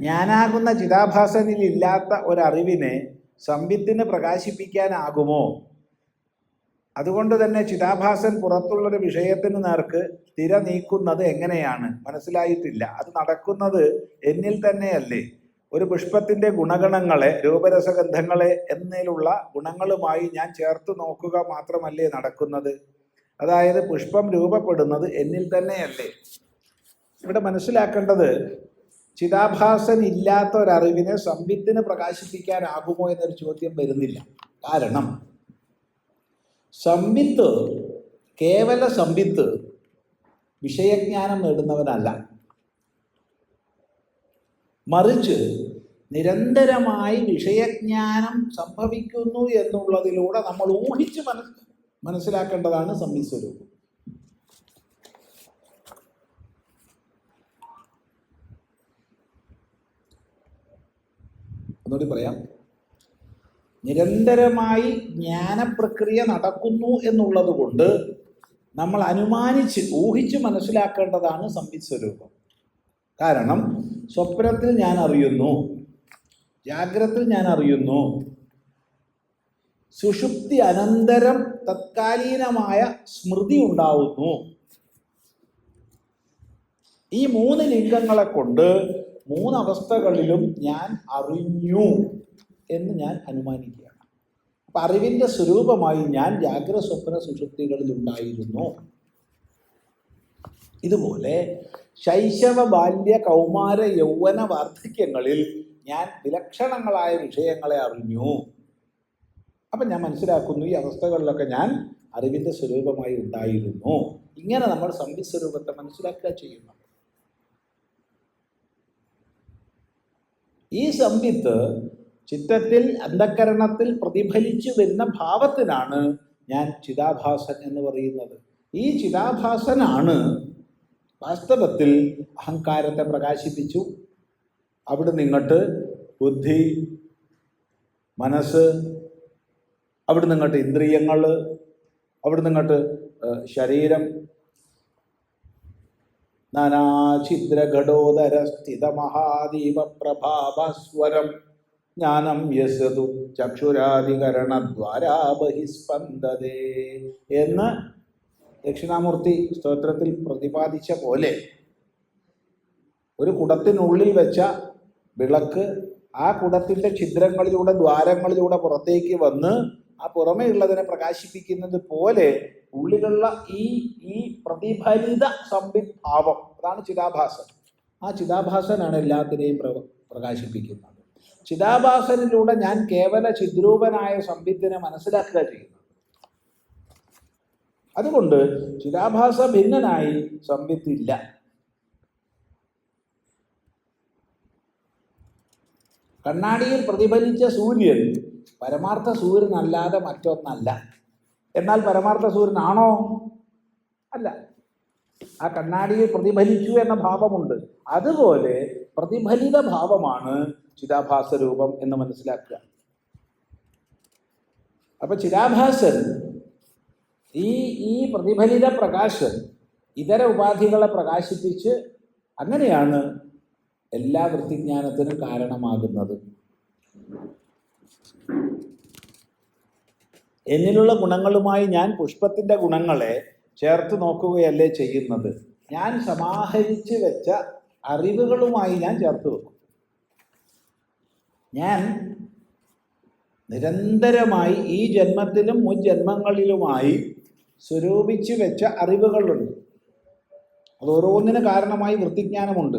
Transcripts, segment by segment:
ഞാനാകുന്ന ചിതാഭാസനിൽ ഇല്ലാത്ത ഒരറിവിനെ സംവിത്തിന് പ്രകാശിപ്പിക്കാനാകുമോ? അതുകൊണ്ട് തന്നെ ചിതാഭാസൻ പുറത്തുള്ളൊരു വിഷയത്തിന് നേർക്ക് തിര നീക്കുന്നത് എങ്ങനെയാണ്? മനസ്സിലായിട്ടില്ല. അത് നടക്കുന്നത് എന്നിൽ തന്നെയല്ലേ? ഒരു പുഷ്പത്തിൻ്റെ ഗുണഗണങ്ങളെ, രൂപരസഗന്ധങ്ങളെ എന്നതിലുള്ള ഗുണങ്ങളുമായി ഞാൻ ചേർത്ത് നോക്കുക മാത്രമല്ലേ നടക്കുന്നത്? അതായത് പുഷ്പം രൂപപ്പെടുന്നത് എന്നിൽ തന്നെയല്ലേ? ഇവിടെ മനസ്സിലാക്കേണ്ടത്, ചിതാഭാസൻ ഇല്ലാത്ത ഒരറിവിനെ സംവിത്തിന് പ്രകാശിപ്പിക്കാനാകുമോ എന്നൊരു ചോദ്യം വരുന്നില്ല. കാരണം സംവിത്ത്, കേവല സംവിത്ത് വിഷയജ്ഞാനം നേടുന്നവനല്ല. മറിച്ച് നിരന്തരമായി വിഷയജ്ഞാനം സംഭവിക്കുന്നു എന്നുള്ളതിലൂടെ നമ്മൾ ഊഹിച്ച് മനസ്സിലാക്കേണ്ടതാണ് സംവിത് സ്വരൂപം. ഒന്നുകൂടി പറയാം. നിരന്തരമായി ജ്ഞാനപ്രക്രിയ നടക്കുന്നു എന്നുള്ളത് കൊണ്ട് നമ്മൾ അനുമാനിച്ച് ഊഹിച്ച് മനസ്സിലാക്കേണ്ടതാണ് സംവിത് സ്വരൂപം. കാരണം സ്വപ്നത്തിൽ ഞാൻ അറിയുന്നു, ജാഗ്രതയിൽ ഞാൻ അറിയുന്നു, സുഷുപ്തി അനന്തരം തത്കാലീനമായ സ്മൃതി ഉണ്ടാവുന്നു. ഈ മൂന്ന് ലിംഗങ്ങളെ കൊണ്ട് മൂന്നവസ്ഥകളിലും ഞാൻ അറിഞ്ഞു എന്ന് ഞാൻ അനുമാനിക്കുകയാണ്. അപ്പം അറിവിൻ്റെ സ്വരൂപമായി ഞാൻ ജാഗ്രത സ്വപ്ന സുഷുപ്തികളിൽ ഉണ്ടായിരുന്നു. ഇതുപോലെ ശൈശവ ബാല്യ കൗമാര യൗവന വാർദ്ധക്യങ്ങളിൽ ഞാൻ വിലക്ഷണങ്ങളായ വിഷയങ്ങളെ അറിഞ്ഞു. അപ്പം ഞാൻ മനസ്സിലാക്കുന്നു, ഈ അവസ്ഥകളിലൊക്കെ ഞാൻ അറിവിൻ്റെ സ്വരൂപമായി ഉണ്ടായിരുന്നു. ഇങ്ങനെ നമ്മൾ സംവിത് സ്വരൂപത്തെ മനസ്സിലാക്കുക ചെയ്യുന്നു. ഈ സംവിത്ത് ചിത്തത്തിൽ, അന്ധക്കരണത്തിൽ പ്രതിഫലിച്ചു വരുന്ന ഭാവത്തിനാണ് ഞാൻ ചിതാഭാസൻ എന്ന് പറയുന്നത്. ഈ ചിതാഭാസനാണ് വാസ്തവത്തിൽ അഹങ്കാരത്തെ പ്രകാശിപ്പിച്ചു. അവിടെ നിങ്ങട്ട് ബുദ്ധി, മനസ്സ്, അവിടെ നിങ്ങട്ട് ഇന്ദ്രിയങ്ങൾ, അവിടെ നിങ്ങട്ട് ശരീരം, നാനാഛിദ്രഘടോദര സ്ഥിത മഹാദീപ പ്രഭാഭാസ്വരം ജ്ഞാനം യസതു ചക്ഷുരാധികരണദ്വാരാ ബഹിസ്പന്ദതേ എന്ന് ദക്ഷിണാമൂർത്തി സ്തോത്രത്തിൽ പ്രതിപാദിച്ച പോലെ ഒരു കുടത്തിനുള്ളിൽ വെച്ച വിളക്ക് ആ കുടത്തിൻ്റെ ഛിദ്രങ്ങളിലൂടെ, ദ്വാരങ്ങളിലൂടെ പുറത്തേക്ക് വന്ന് ആ പുറമേ ഉള്ളതിനെ പ്രകാശിപ്പിക്കുന്നത് പോലെ ഉള്ളിലുള്ള ഈ പ്രതിഫലിത സംവിത് ഭാവം, അതാണ് ചിതാഭാസൻ. ആ ചിതാഭാസനാണ് എല്ലാത്തിനെയും പ്രകാശിപ്പിക്കുന്നത്. ചിതാഭാസനിലൂടെ ഞാൻ കേവല ചിദ്രൂപനായ സംവിത്തിനെ മനസ്സിലാക്കുക ചെയ്യുന്നു. അതുകൊണ്ട് ചിതാഭാസ ഭിന്നനായി സംവിത്തില്ല. കണ്ണാടിയിൽ പ്രതിഫലിച്ച സൂര്യൻ പരമാർത്ഥ സൂര്യനല്ലാതെ മറ്റൊന്നല്ല. എന്നാൽ പരമാർത്ഥ സൂര്യനാണോ? അല്ല. ആ കണ്ണാടിയിൽ പ്രതിഫലിച്ചു എന്ന ഭാവമുണ്ട്. അതുപോലെ പ്രതിഫലിത ഭാവമാണ് ചിതാഭാസ രൂപം എന്ന് മനസ്സിലാക്കുക. അപ്പൊ ചിതാഭാസൻ ഈ പ്രതിഫലിത പ്രകാശൻ ഇതര ഉപാധികളെ പ്രകാശിപ്പിച്ച് അങ്ങനെയാണ് എല്ലാ വൃത്തിജ്ഞാനത്തിനും കാരണമാകുന്നത്. എന്നിലുള്ള ഗുണങ്ങളുമായി ഞാൻ പുഷ്പത്തിൻ്റെ ഗുണങ്ങളെ ചേർത്ത് നോക്കുകയല്ലേ ചെയ്യുന്നത്. ഞാൻ സമാഹരിച്ച് വെച്ച അറിവുകളുമായി ഞാൻ ചേർത്ത് വെക്കും. ഞാൻ നിരന്തരമായി ഈ ജന്മത്തിലും മുൻ ജന്മങ്ങളിലുമായി സ്വരൂപിച്ച് വെച്ച അറിവുകളുണ്ട്. അത് ഓരോന്നിന് കാരണമായി വൃത്തിജ്ഞാനമുണ്ട്.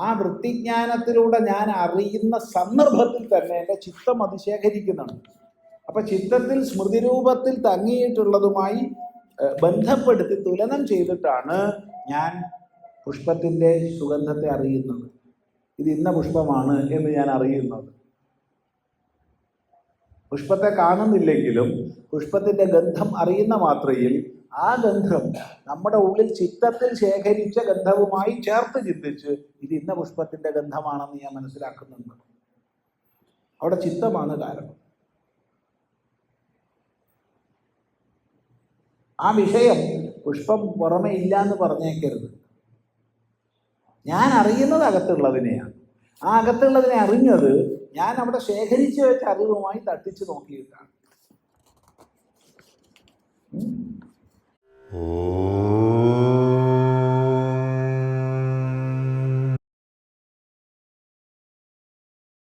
ആ വൃത്തിജ്ഞാനത്തിലൂടെ ഞാൻ അറിയുന്ന സന്ദർഭത്തിൽ തന്നെ എൻ്റെ ചിത്തം അത് ശേഖരിക്കുന്നുണ്ട്. അപ്പം ചിത്തത്തിൽ സ്മൃതിരൂപത്തിൽ തങ്ങിയിട്ടുള്ളതുമായി ബന്ധപ്പെടുത്തി തുലനം ചെയ്തിട്ടാണ് ഞാൻ പുഷ്പത്തിൻ്റെ സുഗന്ധത്തെ അറിയുന്നത്. ഇത് ഇന്ന പുഷ്പമാണ് എന്ന് ഞാൻ അറിയുന്നത്. പുഷ്പത്തെ കാണുന്നില്ലെങ്കിലും പുഷ്പത്തിൻ്റെ ഗന്ധം അറിയുന്ന മാത്രയിൽ ആ ഗന്ധം നമ്മുടെ ഉള്ളിൽ ചിത്തത്തിൽ ശേഖരിച്ച ഗന്ധവുമായി ചേർത്ത് ചിന്തിച്ച് ഇത് ഇന്ന പുഷ്പത്തിൻ്റെ ഗന്ധമാണെന്ന് ഞാൻ മനസ്സിലാക്കുന്നുണ്ട്. അവിടെ ചിത്തമാണ് കാരണം. ആ വിഷയം പുഷ്പം പുറമെ ഇല്ല എന്ന് പറഞ്ഞേക്കരുത്. ഞാൻ അറിയുന്നത് അകത്തുള്ളതിനെയാണ്. ആ അകത്തുള്ളതിനെ അറിഞ്ഞത് ഞാൻ അവിടെ ശേഖരിച്ചു വെച്ച അറിവുമായി തട്ടിച്ചു നോക്കിയിട്ടാണ്.